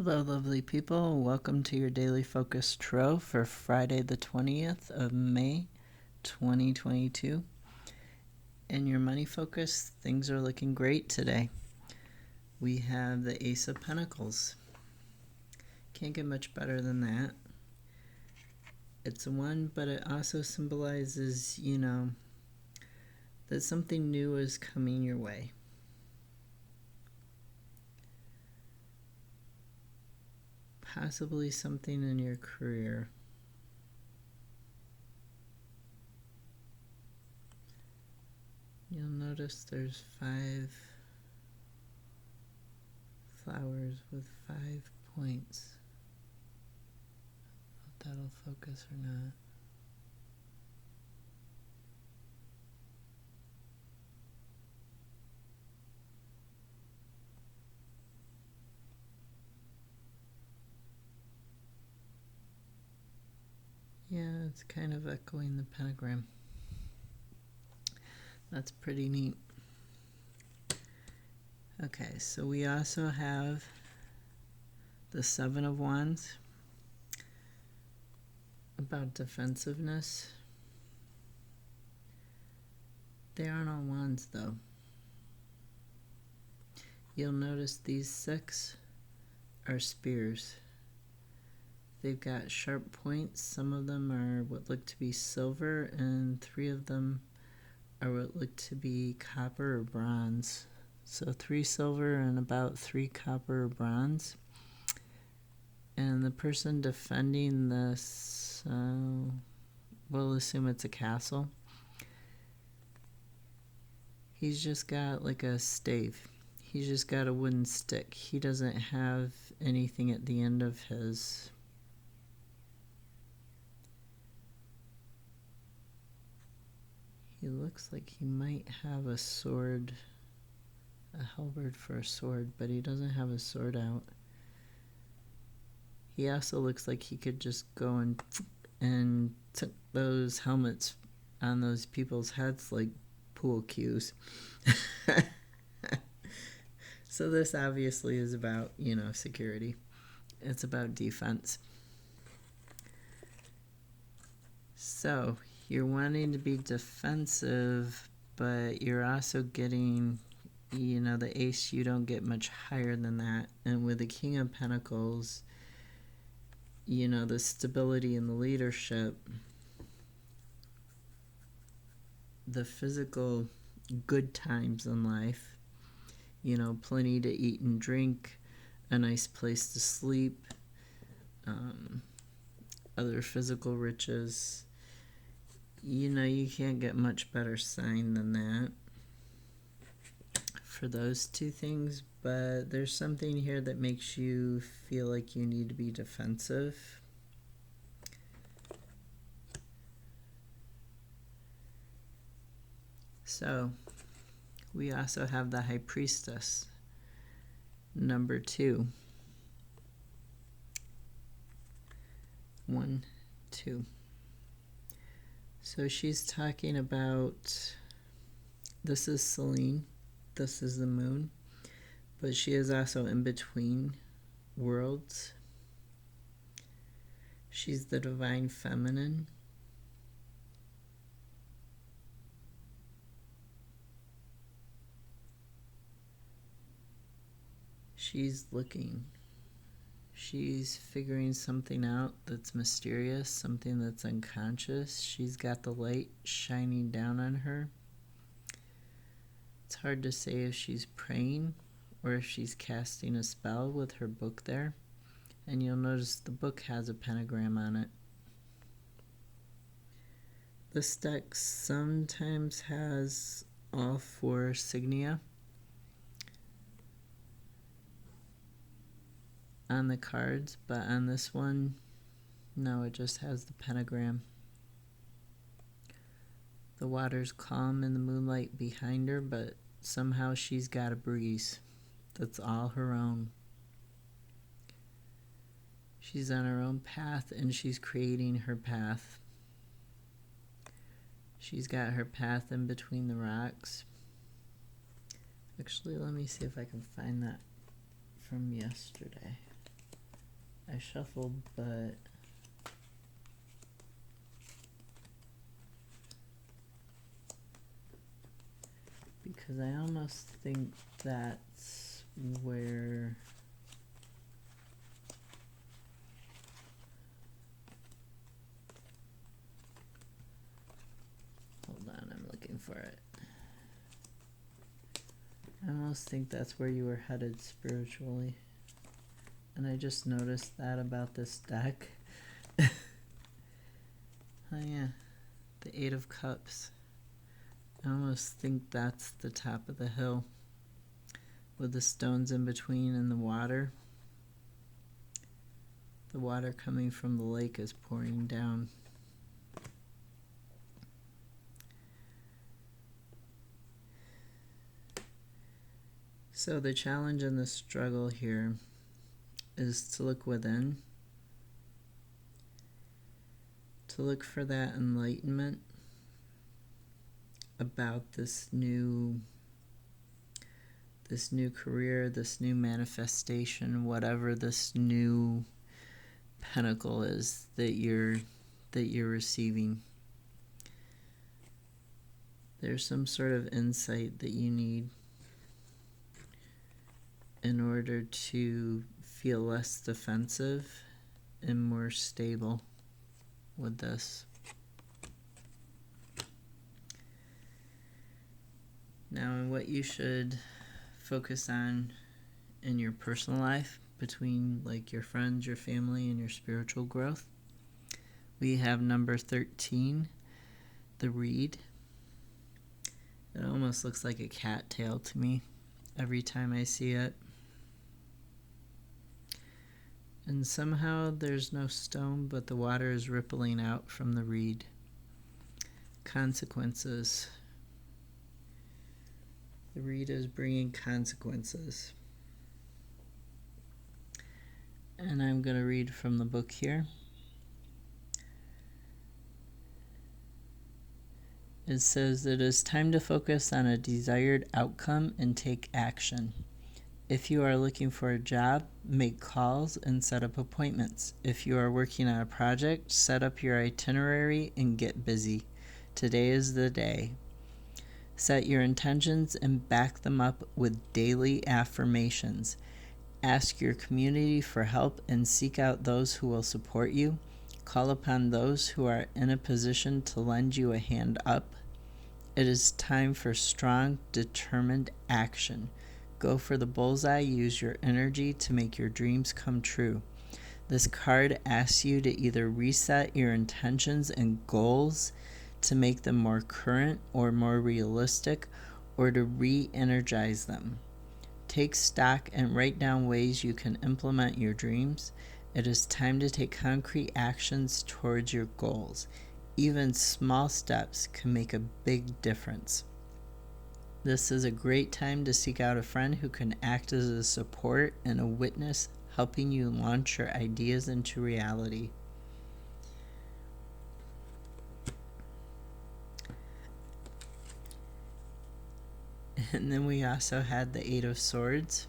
Hello, lovely people. Welcome to your daily focus tarot for Friday, the 20th of May, 2022. And your money focus, things are looking great today. We have the Ace of Pentacles. Can't get much better than that. It's a one, but it also symbolizes, that something new is coming your way. Possibly something in your career. You'll notice there's 5 flowers with 5 points. If that'll focus or not. Yeah, it's kind of echoing the pentagram. That's pretty neat. Okay, so we also have the 7 of Wands, about defensiveness. They aren't all wands though. You'll notice these 6 are spears. They've got sharp points. Some of them are what look to be silver, and 3 of them are what look to be copper or bronze. So 3 silver and about 3 copper or bronze. And the person defending this, we'll assume it's a castle. He's just got like a stave. He's just got a wooden stick. He doesn't have anything at the end of his. He looks like he might have a sword, a halberd for a sword, but he doesn't have a sword out. He also looks like he could just go and took those helmets on those people's heads like pool cues. So this obviously is about, security. It's about defense. So you're wanting to be defensive, but you're also getting, the ace, you don't get much higher than that. And with the King of Pentacles, the stability and the leadership, the physical good times in life, plenty to eat and drink, a nice place to sleep, other physical riches. You can't get much better sign than that for those 2 things, but there's something here that makes you feel like you need to be defensive. So we also have the High Priestess, number 2. 1, 2. So she's talking about, this is Selene, this is the moon, but she is also in between worlds. She's the divine feminine. She's looking. She's figuring something out that's mysterious, something that's unconscious. She's got the light shining down on her. It's hard to say if she's praying or if she's casting a spell with her book there. And you'll notice the book has a pentagram on it. This deck sometimes has all 4 signia on the cards, but on this one, no, it just has the pentagram. The water's calm in the moonlight behind her, but somehow she's got a breeze that's all her own. She's on her own path, and she's creating her path. She's got her path in between the rocks. Actually, let me see if I can find that from yesterday. I shuffled, but because I almost think that's where hold on, I'm looking for it. I almost think that's where you were headed spiritually. And I just noticed that about this deck. Oh yeah, the Eight of Cups. I almost think that's the top of the hill with the stones in between and the water. The water coming from the lake is pouring down. So the challenge and the struggle here is to look within, to look for that enlightenment about this new career, this new manifestation, whatever this new pinnacle is that you're receiving. There's some sort of insight that you need in order to feel less defensive and more stable with this. Now, what you should focus on in your personal life between like your friends, your family, and your spiritual growth, we have number 13, the reed. It almost looks like a cattail to me every time I see it. And somehow there's no stone, but the water is rippling out from the reed. Consequences. The reed is bringing consequences. And I'm going to read from the book here. It says, it is time to focus on a desired outcome and take action. If you are looking for a job, make calls and set up appointments. If you are working on a project, set up your itinerary and get busy. Today is the day. Set your intentions and back them up with daily affirmations. Ask your community for help and seek out those who will support you. Call upon those who are in a position to lend you a hand up. It is time for strong, determined action. Go for the bullseye. Use your energy to make your dreams come true. This card asks you to either reset your intentions and goals to make them more current or more realistic, or to re-energize them. Take stock and write down ways you can implement your dreams. It is time to take concrete actions towards your goals. Even small steps can make a big difference. This is a great time to seek out a friend who can act as a support and a witness, helping you launch your ideas into reality. And then we also had the Eight of Swords,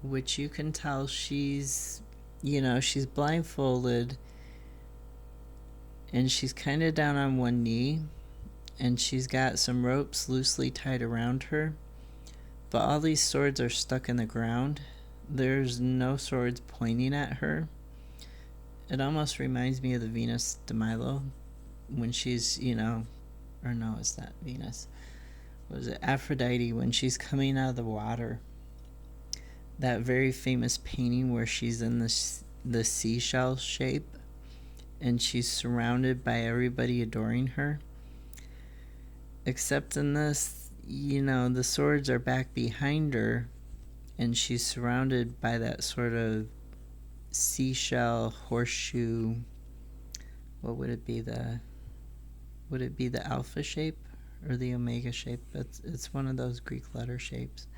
which you can tell she's blindfolded and she's kind of down on one knee, and she's got some ropes loosely tied around her, but all these swords are stuck in the ground. There's no swords pointing at her. It almost reminds me of the Venus de Milo when she's, or no, it's not Venus. Was it Aphrodite when she's coming out of the water? That very famous painting where she's in the seashell shape and she's surrounded by everybody adoring her. Except in this, the swords are back behind her and she's surrounded by that sort of seashell horseshoe. What would it be? Would it be the alpha shape or the omega shape? It's one of those Greek letter shapes.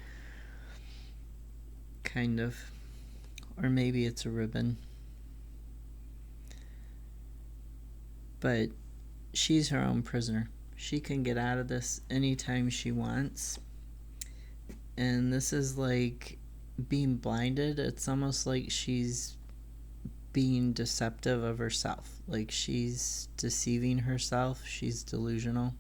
Kind of. Or maybe it's a ribbon. But she's her own prisoner. She can get out of this anytime she wants. And this is like being blinded. It's almost like she's being deceptive of herself. Like, she's deceiving herself. She's delusional.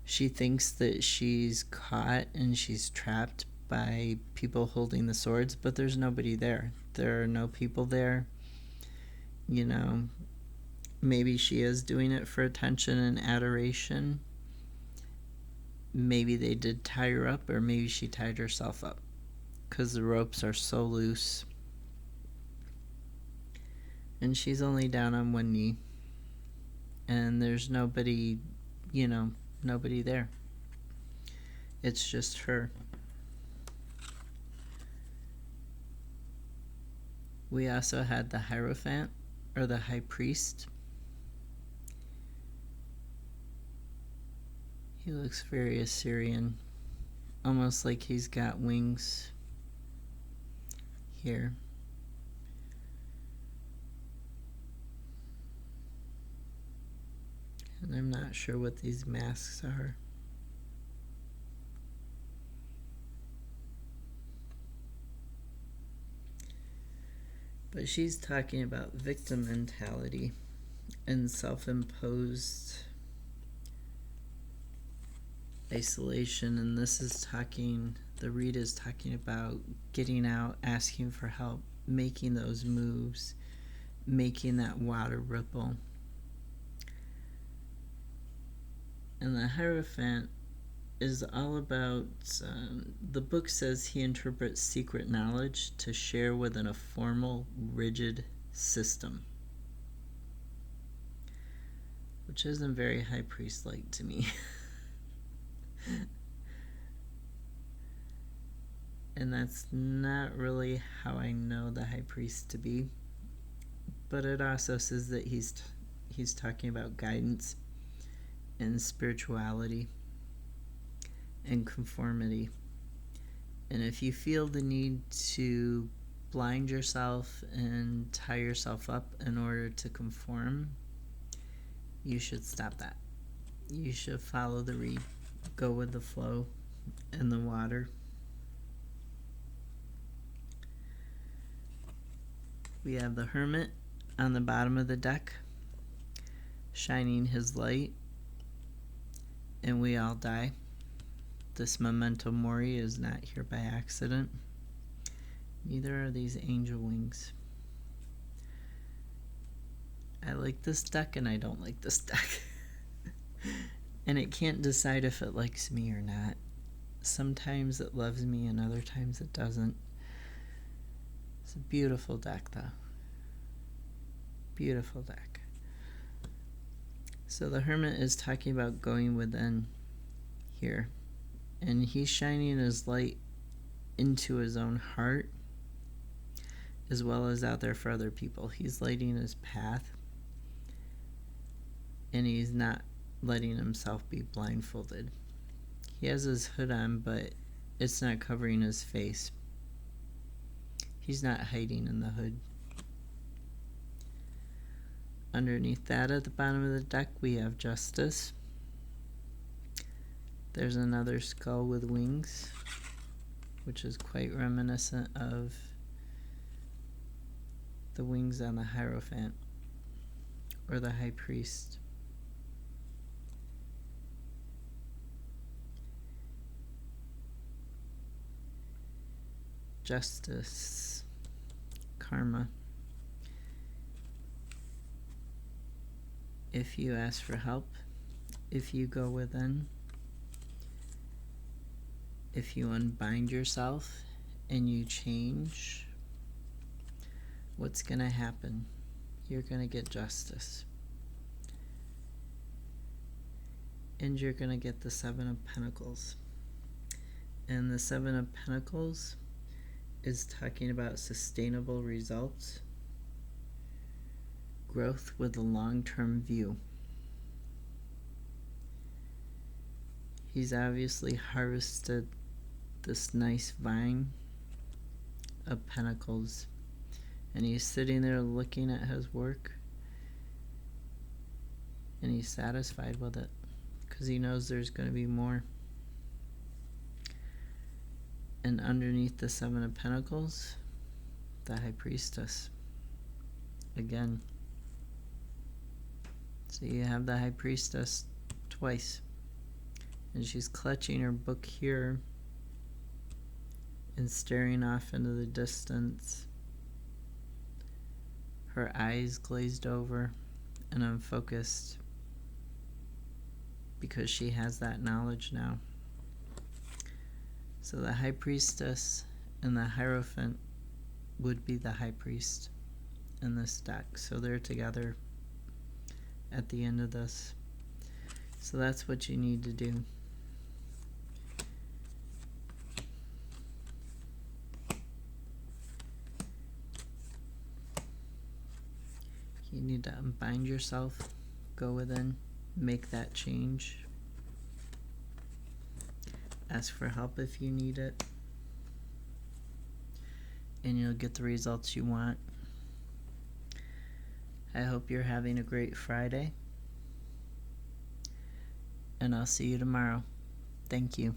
She thinks that she's caught and she's trapped by people holding the swords, but there's nobody there. There are no people there. You know, maybe she is doing it for attention and adoration. Maybe they did tie her up, or maybe she tied herself up, because the ropes are so loose. And she's only down on one knee. And there's nobody, nobody there. It's just her. We also had the Hierophant, or the High Priest. He looks very Assyrian, almost like he's got wings here. And I'm not sure what these masks are. But she's talking about victim mentality and self-imposed isolation. And this is talking, the read is talking about getting out, asking for help, making those moves, making that water ripple. And the Hierophant is all about, the book says he interprets secret knowledge to share within a formal, rigid system, which isn't very high priest-like to me. And that's not really how I know the high priest to be. But it also says that he's talking about guidance and spirituality and conformity. And if you feel the need to blind yourself and tie yourself up in order to conform, you should stop that. You should follow the reed, go with the flow and the water. We have the Hermit on the bottom of the deck, shining his light, and we all die. This memento mori is not here by accident. Neither are these angel wings. I like this deck and I don't like this deck. And it can't decide if it likes me or not. Sometimes it loves me and other times it doesn't. It's a beautiful deck though. Beautiful deck. So the Hermit is talking about going within here. And he's shining his light into his own heart as well as out there for other people. He's lighting his path. And he's not letting himself be blindfolded. He has his hood on, but it's not covering his face. He's not hiding in the hood. Underneath that, at the bottom of the deck, we have Justice. There's another skull with wings, which is quite reminiscent of the wings on the Hierophant, or the High Priest. Justice, karma. If you ask for help, if you go within, if you unbind yourself and you change, what's going to happen? You're going to get justice. And you're going to get the Seven of Pentacles. And the Seven of Pentacles is talking about sustainable results, growth with a long-term view. He's obviously harvested this nice vine of pentacles, and he's sitting there looking at his work, and he's satisfied with it because he knows there's going to be more. And underneath the Seven of Pentacles, the High Priestess. again. So you have the High Priestess twice. And she's clutching her book here and staring off into the distance. Her eyes glazed over and unfocused because she has that knowledge now. So the High Priestess and the Hierophant would be the High Priest in this deck. So they're together at the end of this. So that's what you need to do. You need to unbind yourself, go within, make that change. Ask for help if you need it, and you'll get the results you want. I hope you're having a great Friday, and I'll see you tomorrow. Thank you.